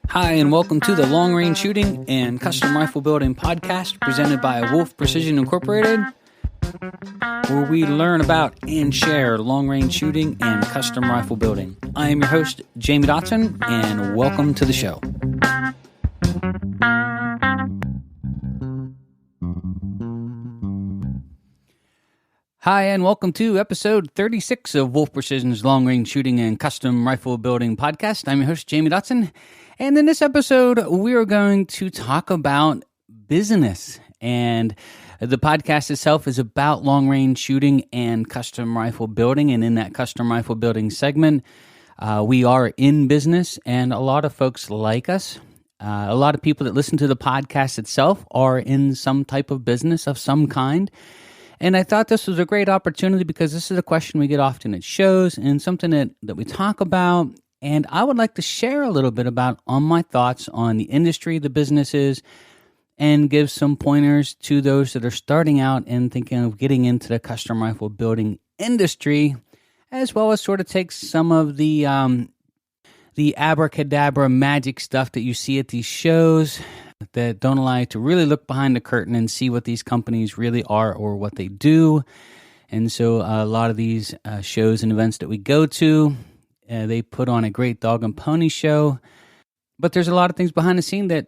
Hi, and welcome to the Long Range Shooting and Custom Rifle Building podcast presented by Wolf Precision Incorporated, where we learn about and share long range shooting and custom rifle building. I am your host, Jamie Dotson, and welcome to the show. Hi, and welcome to episode 36 of Wolf Precision's Long Range Shooting and Custom Rifle Building podcast. I'm your host, Jamie Dotson, and in this episode, we are going to talk about business. And the podcast itself is about long range shooting and custom rifle building. And in that custom rifle building segment, we are in business, and a lot of folks like us. A lot of people that listen to the podcast itself are in some type of business of some kind. And I thought this was a great opportunity because this is a question we get often at shows and something that we talk about. And I would like to share a little bit on my thoughts on the industry, the businesses, and give some pointers to those that are starting out and thinking of getting into the custom rifle building industry, as well as sort of take some of the abracadabra magic stuff that you see at these shows that don't allow you to really look behind the curtain and see what these companies really are or what they do. And so a lot of these shows and events that we go to, they put on a great dog and pony show. But there's a lot of things behind the scene that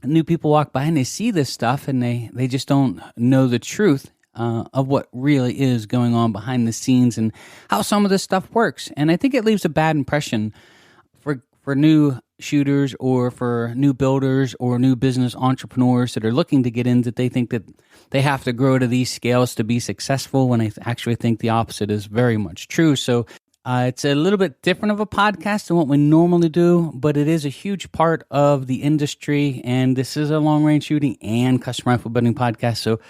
new people walk by and they see this stuff and they just don't know the truth of what really is going on behind the scenes and how some of this stuff works. And I think it leaves a bad impression for new shooters or for new builders or new business entrepreneurs that are looking to get in, that they think that they have to grow to these scales to be successful, when I actually think the opposite is very much true. So it's a little bit different of a podcast than what we normally do, but it is a huge part of the industry, and this is a long-range shooting and custom rifle building podcast, so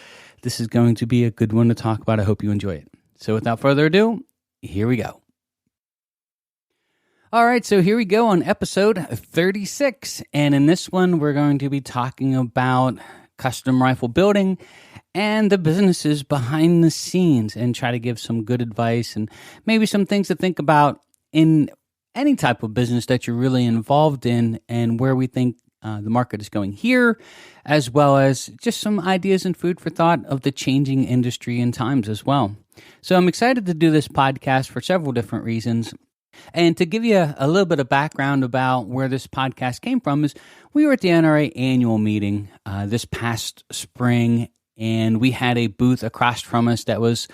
this is going to be a good one to talk about. I hope you enjoy it. So without further ado, here we go. All right, so here we go on episode 36, and in this one, we're going to be talking about custom rifle building and the businesses behind the scenes, and try to give some good advice and maybe some things to think about in any type of business that you're really involved in, and where we think the market is going here, as well as just some ideas and food for thought of the changing industry and times as well. So I'm excited to do this podcast for several different reasons. And to give you a little bit of background about where this podcast came from is we were at the NRA annual meeting this past spring, and we had a booth across from us that was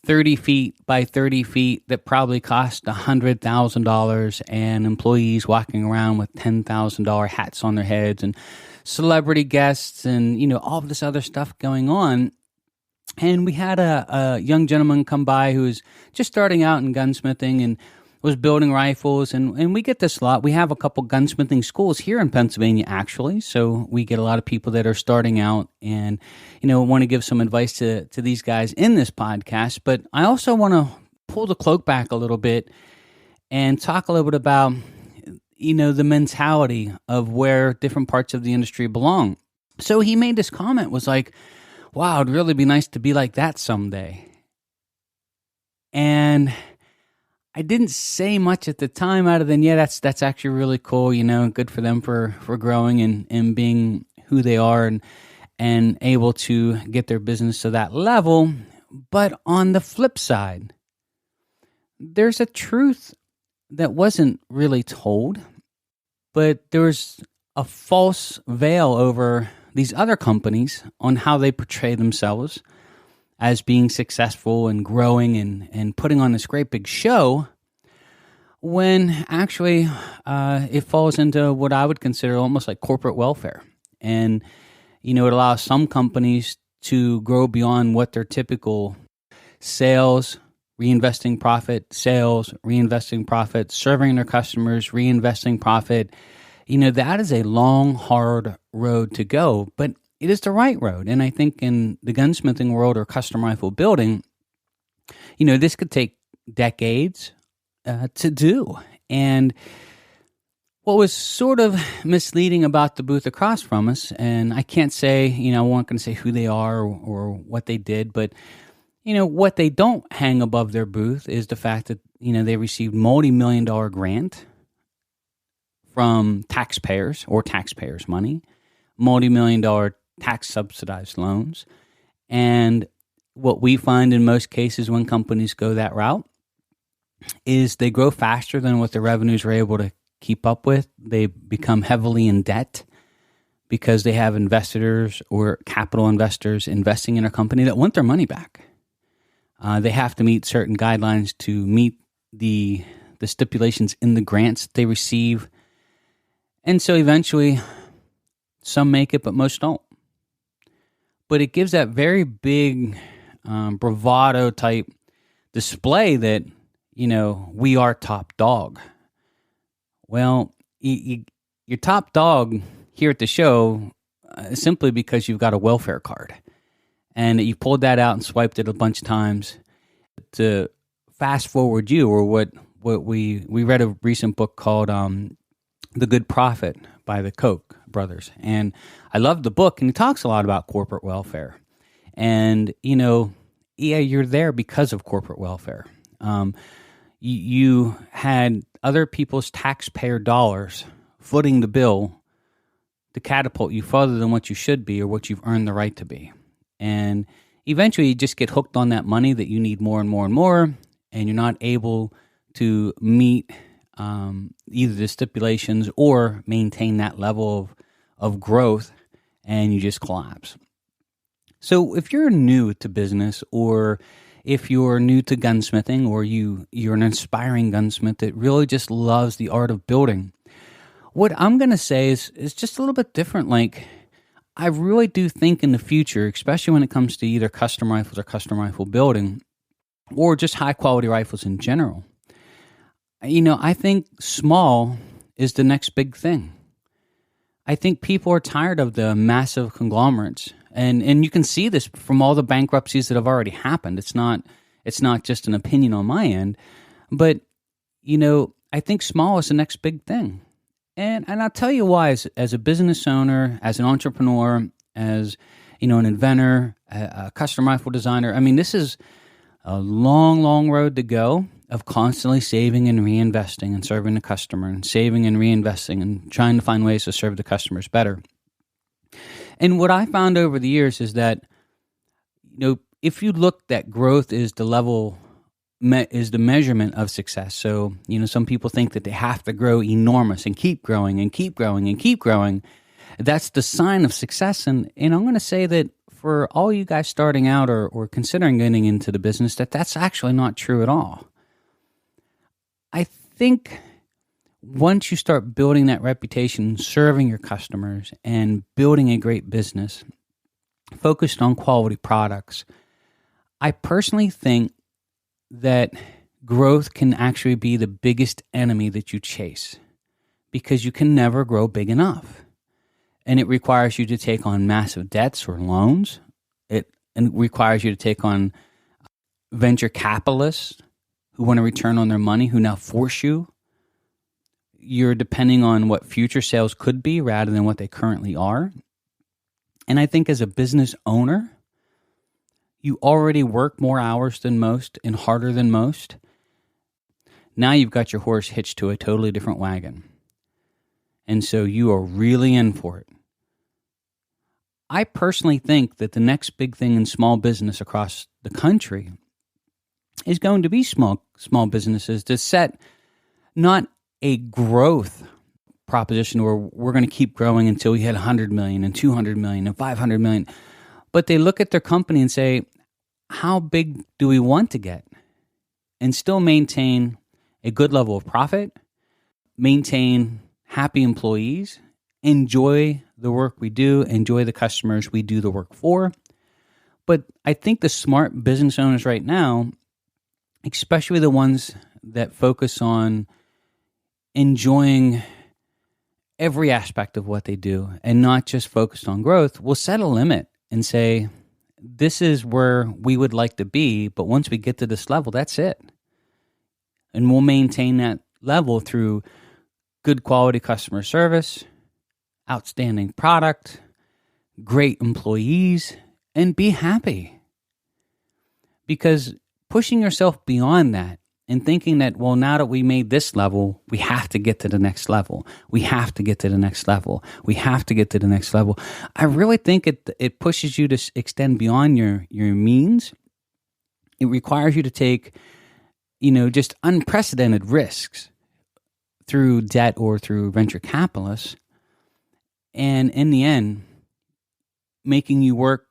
30 feet by 30 feet that probably cost $100,000, and employees walking around with $10,000 hats on their heads, and celebrity guests, and all of this other stuff going on. And we had a young gentleman come by who was just starting out in gunsmithing and was building rifles, and we get this a lot. We have a couple gunsmithing schools here in Pennsylvania, actually, so we get a lot of people that are starting out and, want to give some advice to these guys in this podcast. But I also want to pull the cloak back a little bit and talk a little bit about, the mentality of where different parts of the industry belong. So he made this comment, was like, wow, it'd really be nice to be like that someday. And I didn't say much at the time other than, that's actually really cool, good for them for growing and being who they are and able to get their business to that level. But on the flip side, there's a truth that wasn't really told, but there was a false veil over these other companies on how they portray themselves as being successful and growing and putting on this great big show, when actually it falls into what I would consider almost like corporate welfare. And, it allows some companies to grow beyond what their typical sales, reinvesting profit, serving their customers, reinvesting profit. That is a long, hard road to go, but it is the right road. And I think in the gunsmithing world or custom rifle building, this could take decades to do. And what was sort of misleading about the booth across from us, and I can't say, I'm not going to say who they are or what they did, but, what they don't hang above their booth is the fact that, they received multi-million-dollar grant from taxpayers or taxpayers' money, multi-million-dollar tax-subsidized loans. And what we find in most cases when companies go that route is they grow faster than what their revenues are able to keep up with. They become heavily in debt because they have investors or capital investors investing in a company that want their money back. They have to meet certain guidelines to meet the stipulations in the grants they receive. And so eventually, some make it, but most don't. But it gives that very big bravado type display that, we are top dog. Well, you're top dog here at the show simply because you've got a welfare card. And you pulled that out and swiped it a bunch of times to fast forward you, or what we read a recent book called The Good Profit by the Koch brothers. And I love the book, and he talks a lot about corporate welfare. And, you're there because of corporate welfare. You had other people's taxpayer dollars footing the bill to catapult you further than what you should be or what you've earned the right to be. And eventually you just get hooked on that money that you need more and more and more, and you're not able to meet either the stipulations or maintain that level of growth, and you just collapse. So if you're new to business, or if you're new to gunsmithing, or you're an aspiring gunsmith that really just loves the art of building, what I'm going to say is just a little bit different. Like, I really do think in the future, especially when it comes to either custom rifles or custom rifle building, or just high quality rifles in general, I think small is the next big thing. I think people are tired of the massive conglomerates, and you can see this from all the bankruptcies that have already happened. It's not just an opinion on my end, but I think small is the next big thing. And I'll tell you why. As a business owner, as an entrepreneur, as an inventor, a custom rifle designer, I mean, this is a long, long road to go of constantly saving and reinvesting and serving the customer, and saving and reinvesting and trying to find ways to serve the customers better. And what I found over the years is that, if you look that growth is the level, is the measurement of success. So, some people think that they have to grow enormous and keep growing and keep growing and keep growing. That's the sign of success. And I'm going to say that for all you guys starting out or considering getting into the business, that's actually not true at all. I think once you start building that reputation, serving your customers, and building a great business focused on quality products, I personally think that growth can actually be the biggest enemy that you chase, because you can never grow big enough. And it requires you to take on massive debts or loans. It requires you to take on venture capitalists who want to return on their money, who now force you. You're depending on what future sales could be rather than what they currently are. And I think as a business owner, you already work more hours than most and harder than most. Now you've got your horse hitched to a totally different wagon. And so you are really in for it. I personally think that the next big thing in small business across the country is going to be small businesses to set not a growth proposition where we're going to keep growing until we hit 100 million and 200 million and 500 million, but they look at their company and say, how big do we want to get? And still maintain a good level of profit, maintain happy employees, enjoy the work we do, enjoy the customers we do the work for. But I think the smart business owners right now, especially the ones that focus on enjoying every aspect of what they do and not just focused on growth, will set a limit and say, this is where we would like to be, but once we get to this level, that's it. And we'll maintain that level through good quality customer service, outstanding product, great employees, and be happy. Because pushing yourself beyond that and thinking that, well, now that we made this level, we have to get to the next level. We have to get to the next level. We have to get to the next level. I really think it pushes you to extend beyond your means. It requires you to take, just unprecedented risks through debt or through venture capitalists. And in the end, making you work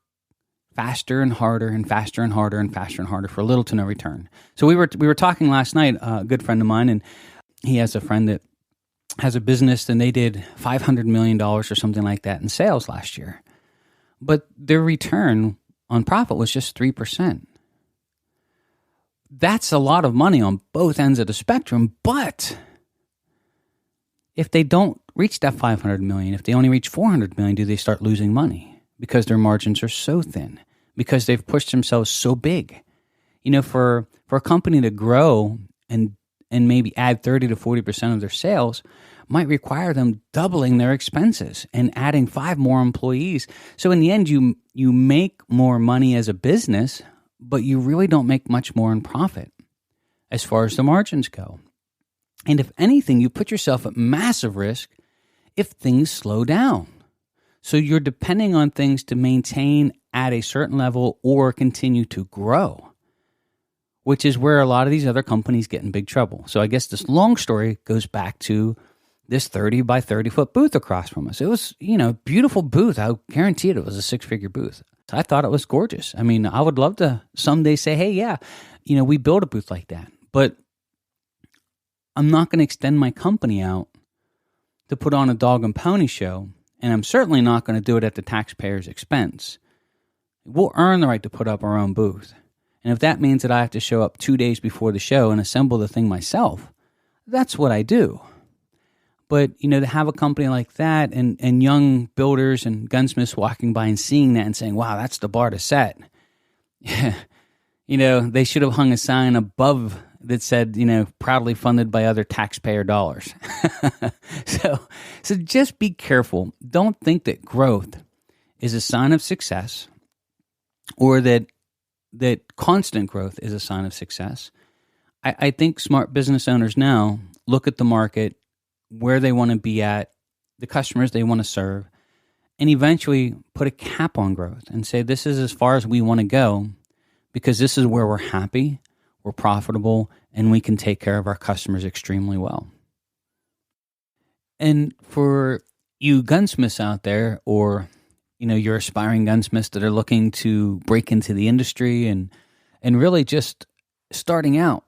faster and harder and faster and harder and faster and harder for little to no return. So we were talking last night, a good friend of mine, and he has a friend that has a business, and they did $500 million or something like that in sales last year. But their return on profit was just 3%. That's a lot of money on both ends of the spectrum, but if they don't reach that 500 million, if they only reach 400 million, do they start losing money? Because their margins are so thin, because they've pushed themselves so big. For a company to grow and maybe add 30 to 40% of their sales might require them doubling their expenses and adding 5 more employees. So in the end, you make more money as a business, but you really don't make much more in profit as far as the margins go. And if anything, you put yourself at massive risk if things slow down. So you're depending on things to maintain at a certain level or continue to grow, which is where a lot of these other companies get in big trouble. So I guess this long story goes back to this 30 by 30 foot booth across from us. It was, beautiful booth. I guarantee it was a 6-figure booth. I thought it was gorgeous. I mean, I would love to someday say, hey, yeah, we build a booth like that. But I'm not going to extend my company out to put on a dog and pony show. And I'm certainly not going to do it at the taxpayer's expense. We'll earn the right to put up our own booth. And if that means that I have to show up 2 days before the show and assemble the thing myself, that's what I do. But, to have a company like that and young builders and gunsmiths walking by and seeing that and saying, wow, that's the bar to set. They should have hung a sign above that said, proudly funded by other taxpayer dollars. So just be careful. Don't think that growth is a sign of success, or that constant growth is a sign of success. I think smart business owners now look at the market, where they want to be at, the customers they want to serve, and eventually put a cap on growth and say, this is as far as we want to go, because this is where we're happy, we're profitable, and we can take care of our customers extremely well. And for you gunsmiths out there, or your aspiring gunsmiths that are looking to break into the industry and really just starting out,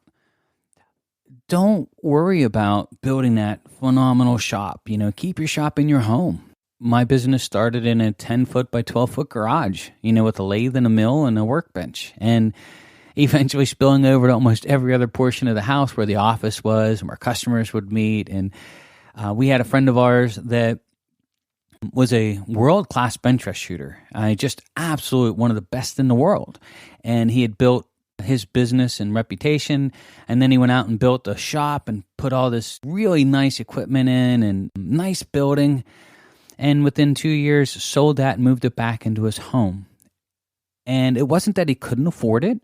don't worry about building that phenomenal shop. Keep your shop in your home. My business started in a 10-foot by 12-foot garage, with a lathe and a mill and a workbench, and eventually spilling over to almost every other portion of the house where the office was and where customers would meet. And we had a friend of ours that was a world-class bench press shooter, just absolute one of the best in the world. And he had built his business and reputation, and then he went out and built a shop and put all this really nice equipment in and nice building. And within 2 years, sold that and moved it back into his home. And it wasn't that he couldn't afford it,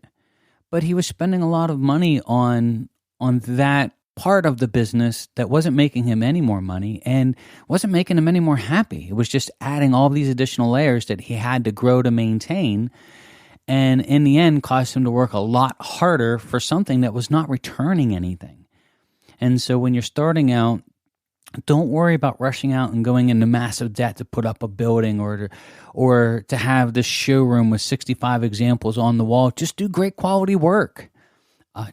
but he was spending a lot of money on that part of the business that wasn't making him any more money and wasn't making him any more happy. It was just adding all these additional layers that he had to grow to maintain, and in the end caused him to work a lot harder for something that was not returning anything. And so when you're starting out, don't worry about rushing out and going into massive debt to put up a building or to have this showroom with 65 examples on the wall. Just do great quality work.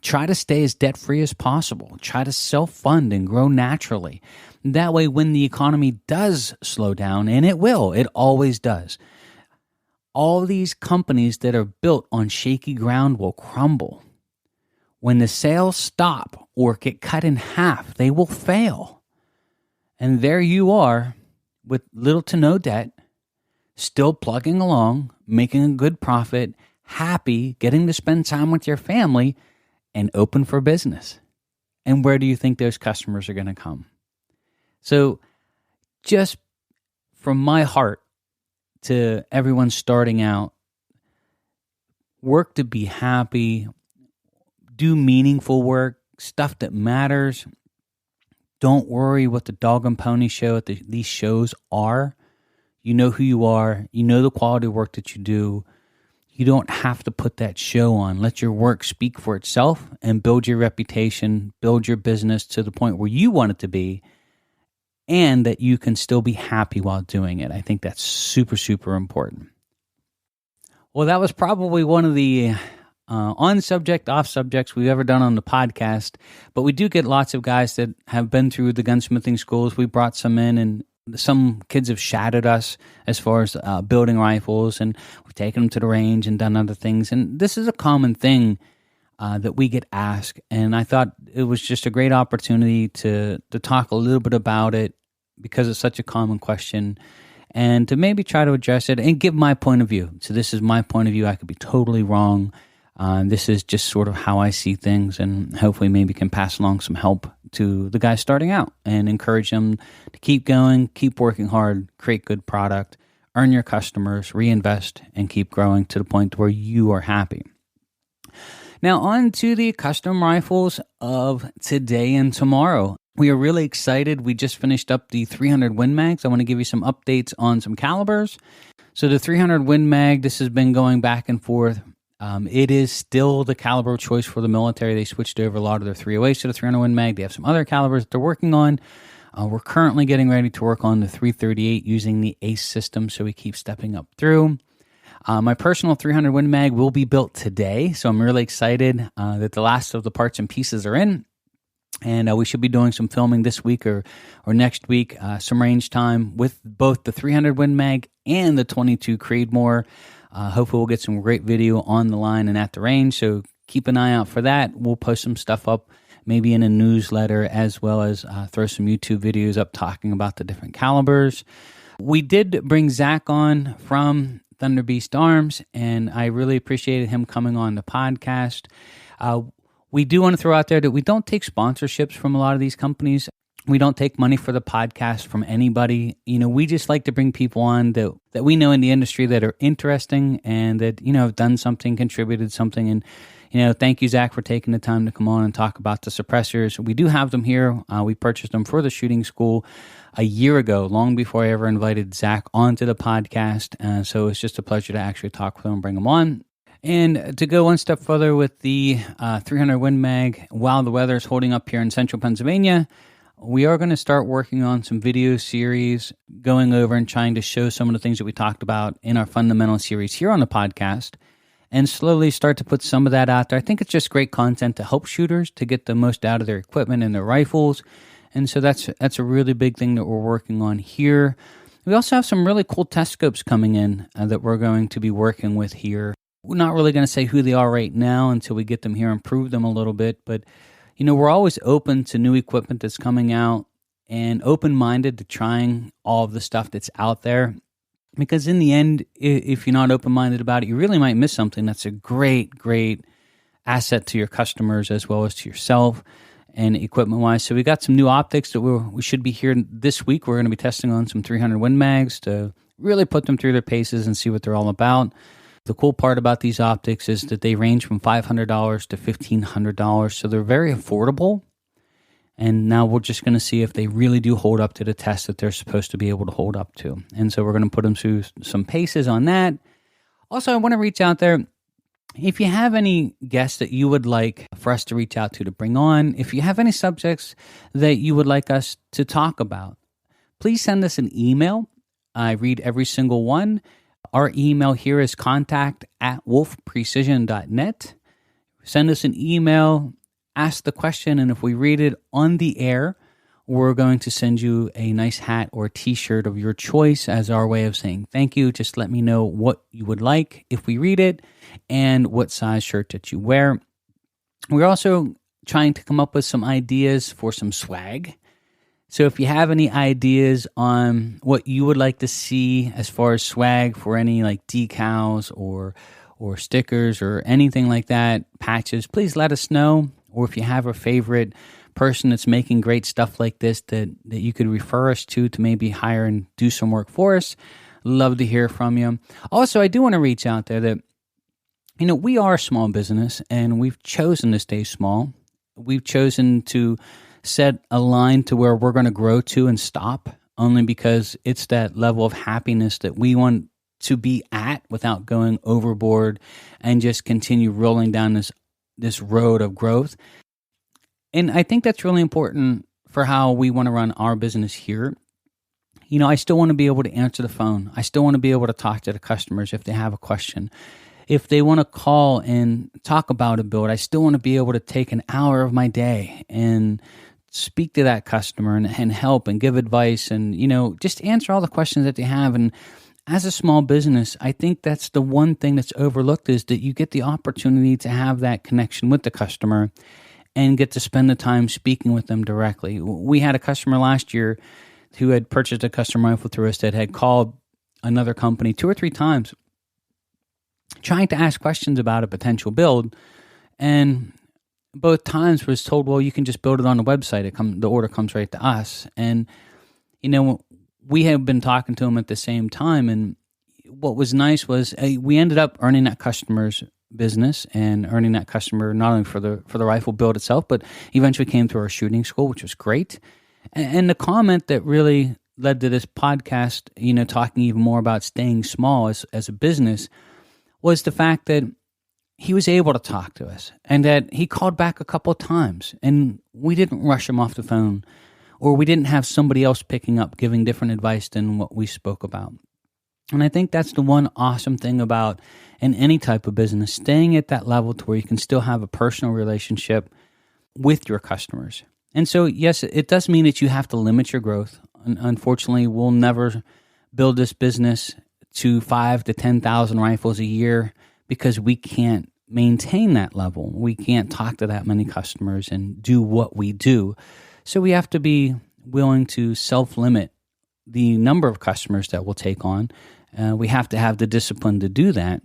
Try to stay as debt-free as possible. Try to self-fund and grow naturally. That way, when the economy does slow down, and it will, it always does, all these companies that are built on shaky ground will crumble. When the sales stop or get cut in half, they will fail. And there you are with little to no debt, still plugging along, making a good profit, happy, getting to spend time with your family, and open for business. And where do you think those customers are going to come? So just from my heart to everyone starting out, work to be happy, do meaningful work, stuff that matters. Don't worry what the dog and pony show at these shows are. You know who you are. You know the quality of work that you do. You don't have to put that show on. Let your work speak for itself and build your reputation, build your business to the point where you want it to be, and that you can still be happy while doing it. I think that's super, super important. Well, that was probably one of the on-subject, off-subjects we've ever done on the podcast, but we do get lots of guys that have been through the gunsmithing schools. We brought some in, and some kids have shadowed us as far as building rifles, and we've taken them to the range and done other things. And this is a common thing that we get asked, and I thought it was just a great opportunity to talk a little bit about it because it's such a common question, and to maybe try to address it and give my point of view. So this is my point of view. I could be totally wrong. This is just sort of how I see things, and hopefully maybe can pass along some help to the guys starting out and encourage them to keep going, keep working hard, create good product, earn your customers, reinvest, and keep growing to the point where you are happy. Now on to the custom rifles of today and tomorrow. We are really excited. We just finished up the 300 Win Mags. I want to give you some updates on some calibers. So the 300 Win Mag, this has been going back and forth. It is still the caliber of choice for the military. They switched over a lot of their 308s to the 300 Win Mag. They have some other calibers that they're working on. We're currently getting ready to work on the 338 using the ACE system, so we keep stepping up through. My personal 300 Win Mag will be built today, so I'm really excited that the last of the parts and pieces are in. And we should be doing some filming this week or next week, some range time with both the 300 Win Mag and the 22 Creedmoor. Hopefully we'll get some great video on the line and at the range, so keep an eye out for that. We'll post some stuff up maybe in a newsletter, as well as throw some YouTube videos up talking about the different calibers. We did bring Zach on from Thunder Beast Arms, and I really appreciated him coming on the podcast. We do want to throw out there that we don't take sponsorships from a lot of these companies. We don't take money for the podcast from anybody. We just like to bring people on that we know in the industry that are interesting and that, have done something, contributed something. And, thank you, Zach, for taking the time to come on and talk about the suppressors. We do have them here. We purchased them for the shooting school a year ago, long before I ever invited Zach onto the podcast. So it's just a pleasure to actually talk with him and bring him on. And to go one step further with the 300 Win Mag, while the weather is holding up here in central Pennsylvania, we are going to start working on some video series, going over and trying to show some of the things that we talked about in our fundamental series here on the podcast, and slowly start to put some of that out there. I think it's just great content to help shooters to get the most out of their equipment and their rifles. And so that's a really big thing that we're working on here. We also have some really cool test scopes coming in that we're going to be working with here. We're not really going to say who they are right now until we get them here and prove them a little bit, but we're always open to new equipment that's coming out and open-minded to trying all of the stuff that's out there. Because in the end, if you're not open-minded about it, you really might miss something that's a great, great asset to your customers as well as to yourself and equipment-wise. So we got some new optics that we should be here this week. We're going to be testing on some 300 Win Mags to really put them through their paces and see what they're all about. The cool part about these optics is that they range from $500 to $1,500, so they're very affordable. And now we're just going to see if they really do hold up to the test that they're supposed to be able to hold up to. And so we're going to put them through some paces on that. Also, I want to reach out there. If you have any guests that you would like for us to reach out to bring on, if you have any subjects that you would like us to talk about, please send us an email. I read every single one. Our email here is contact@wolfprecision.net. Send us an email, ask the question, and if we read it on the air, we're going to send you a nice hat or t-shirt of your choice as our way of saying thank you. Just let me know what you would like if we read it and what size shirt that you wear. We're also trying to come up with some ideas for some swag. So if you have any ideas on what you would like to see as far as swag for any like decals or stickers or anything like that, patches, please let us know. Or if you have a favorite person that's making great stuff like this that you could refer us to maybe hire and do some work for us, love to hear from you. Also, I do want to reach out there that, we are a small business and we've chosen to stay small. we've chosen to set a line to where we're going to grow to and stop, only because it's that level of happiness that we want to be at without going overboard and just continue rolling down this road of growth. And I think that's really important for how we want to run our business here. I still want to be able to answer the phone. I still want to be able to talk to the customers if they have a question. If they want to call and talk about a build, I still want to be able to take an hour of my day and speak to that customer and help and give advice and, just answer all the questions that they have. And as a small business, I think that's the one thing that's overlooked, is that you get the opportunity to have that connection with the customer and get to spend the time speaking with them directly. We had a customer last year who had purchased a custom rifle through us that had called another company 2 or 3 times trying to ask questions about a potential build, and both times was told, well, you can just build it on the website. The order comes right to us. And, we have been talking to him at the same time. And what was nice was we ended up earning that customer's business and earning that customer not only for the rifle build itself, but eventually came through our shooting school, which was great. And the comment that really led to this podcast, talking even more about staying small as a business, was the fact that he was able to talk to us and that he called back a couple of times and we didn't rush him off the phone, or we didn't have somebody else picking up giving different advice than what we spoke about. And I think that's the one awesome thing about in any type of business, staying at that level to where you can still have a personal relationship with your customers. And so, yes, it does mean that you have to limit your growth. Unfortunately, we'll never build this business to 5,000 to 10,000 rifles a year because we can't maintain that level. We can't talk to that many customers and do what we do. So we have to be willing to self-limit the number of customers that we'll take on. We have to have the discipline to do that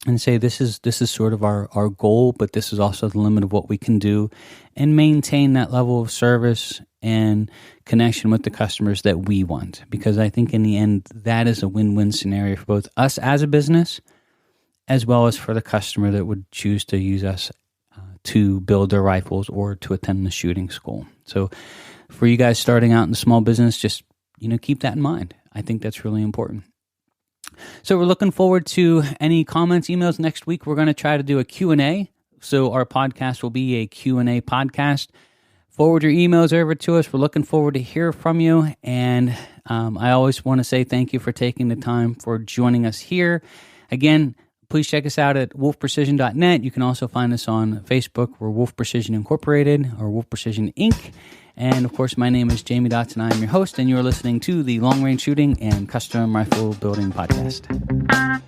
and say this is sort of our goal, but this is also the limit of what we can do, and maintain that level of service and connection with the customers that we want. Because I think in the end, that is a win-win scenario for both us as a business, as well as for the customer that would choose to use us to build their rifles or to attend the shooting school. So for you guys starting out in the small business, just keep that in mind. I think that's really important. So we're looking forward to any comments, emails. Next week, we're going to try to do a Q&A. So our podcast will be a Q&A podcast. Forward your emails over to us. We're looking forward to hear from you. And I always want to say thank you for taking the time for joining us here. Again, please check us out at wolfprecision.net. You can also find us on Facebook. We're Wolf Precision Incorporated or Wolf Precision Inc. And of course, my name is Jamie Dotson. I am your host, and you are listening to the Long Range Shooting and Custom Rifle Building Podcast.